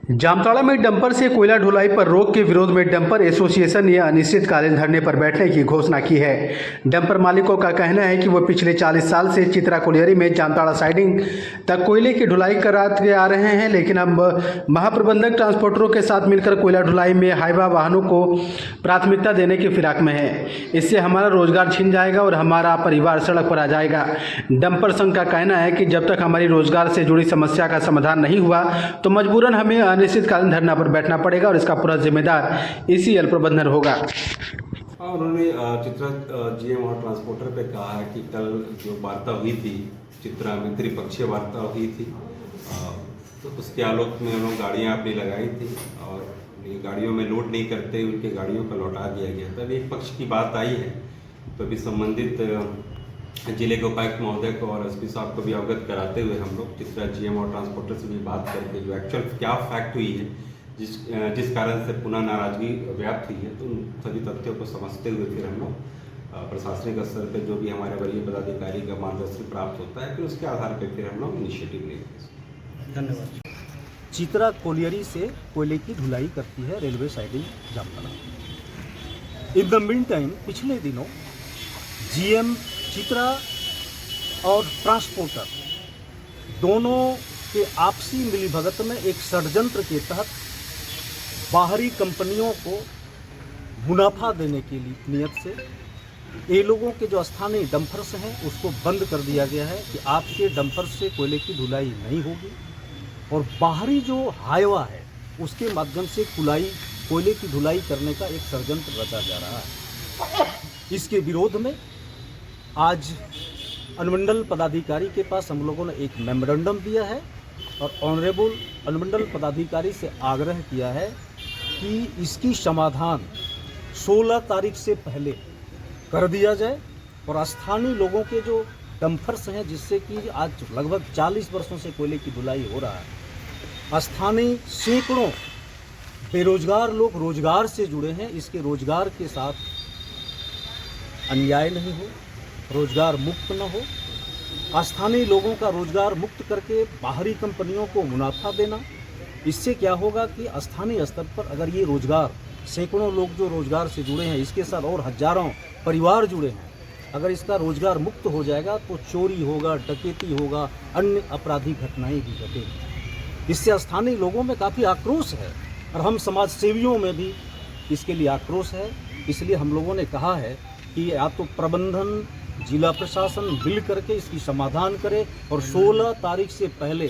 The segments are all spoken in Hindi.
जामताड़ा में डंपर से कोयला ढुलाई पर रोक के विरोध में डंपर एसोसिएशन ने अनिश्चितकालीन धरने पर बैठने की घोषणा की है। डंपर मालिकों का कहना है कि वो पिछले 40 साल से चित्रा कोलियरी में जामताड़ा साइडिंग तक कोयले की ढुलाई कराते आ रहे हैं, लेकिन अब महाप्रबंधक ट्रांसपोर्टरों के साथ मिलकर कोयला ढुलाई में हाईवा वाहनों को प्राथमिकता देने की फिराक में है। इससे हमारा रोजगार छिन जाएगा और हमारा परिवार सड़क पर आ जाएगा। डंपर संघ का कहना है कि जब तक हमारी रोजगार से जुड़ी समस्या का समाधान नहीं हुआ तो मजबूरन हमें अनिश्चितकालीन धरना पर बैठना पड़ेगा और इसका पूरा जिम्मेदार ईसीएल प्रबंधन होगा। उन्होंने चित्रा जीएम और ट्रांसपोर्टर पे कहा है कि कल जो वार्ता हुई थी चित्रा में, त्रिपक्षीय वार्ता हुई थी, तो उसके आलोक में उन्होंने गाड़ियां अपनी लगाई थी और ये गाड़ियों में लोड नहीं करते उनके गाड़ियों को लौटा दिया गया। तब एक पक्ष की बात आई है, तो अभी संबंधित जिले के उपायुक्त महोदय को और एसपी साहब को भी अवगत कराते हुए हम लोग चित्रा जीएम और ट्रांसपोर्टर से भी बात करके जो एक्चुअल क्या फैक्ट हुई है, जिस कारण से पुनः नाराजगी व्याप्त हुई है, तो उन सभी तथ्यों को समझते हुए फिर हम लोग प्रशासनिक स्तर पर जो भी हमारे वरीय पदाधिकारी का मार्गदर्शन प्राप्त होता है, फिर उसके आधार पर फिर हम लोग इनिशिएटिव लेंगे। धन्यवाद। चित्रा कोलियरी से कोयले की ढुलाई करती है railway siding Jamtara. In the mean time पिछले दिनों जीएम चित्रा और ट्रांसपोर्टर दोनों के आपसी मिलीभगत में एक षड्यंत्र के तहत बाहरी कंपनियों को मुनाफा देने की नियत से ये लोगों के जो स्थानीय डंपर्स हैं उसको बंद कर दिया गया है कि आपके डंपर से कोयले की ढुलाई नहीं होगी, और बाहरी जो हाईवा है उसके माध्यम से कोयले की ढुलाई करने का एक षड्यंत्र रचा जा रहा है। इसके विरोध में आज अनुमंडल पदाधिकारी के पास हम लोगों ने एक मेमोरेंडम दिया है और ऑनरेबल अनुमंडल पदाधिकारी से आग्रह किया है कि इसकी समाधान 16 तारीख से पहले कर दिया जाए और स्थानीय लोगों के जो डंपर्स हैं, जिससे कि आज लगभग 40 वर्षों से कोयले की ढुलाई हो रहा है, स्थानीय सैकड़ों बेरोजगार लोग रोजगार से जुड़े हैं, इसके रोजगार के साथ अन्याय नहीं हो, रोजगार मुक्त न हो, स्थानीय लोगों का रोजगार मुक्त करके बाहरी कंपनियों को मुनाफा देना। इससे क्या होगा कि स्थानीय स्तर पर अगर ये रोजगार, सैकड़ों लोग जो रोजगार से जुड़े हैं, इसके साथ और हजारों परिवार जुड़े हैं, अगर इसका रोजगार मुक्त हो जाएगा तो चोरी होगा, डकैती होगा, अन्य आपराधिक घटनाएं भी घटेंगी। इससे स्थानीय लोगों में काफ़ी आक्रोश है और हम समाज सेवियों में भी इसके लिए आक्रोश है। इसलिए हम लोगों ने कहा है कि या तो प्रबंधन, जिला प्रशासन मिल करके इसकी समाधान करे और 16 तारीख से पहले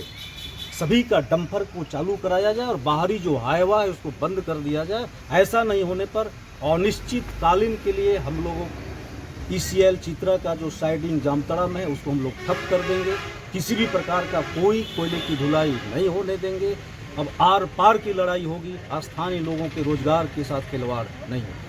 सभी का डंपर को चालू कराया जाए और बाहरी जो हाईवा है उसको बंद कर दिया जाए। ऐसा नहीं होने पर अनिश्चितकालीन के लिए हम लोगों ईसीएल चित्रा का जो साइडिंग जामताड़ा में है उसको हम लोग ठप कर देंगे। किसी भी प्रकार का कोई कोयले की ढुलाई नहीं होने देंगे। अब आर पार की लड़ाई होगी, स्थानीय लोगों के रोजगार के साथ खिलवाड़ नहीं होगा।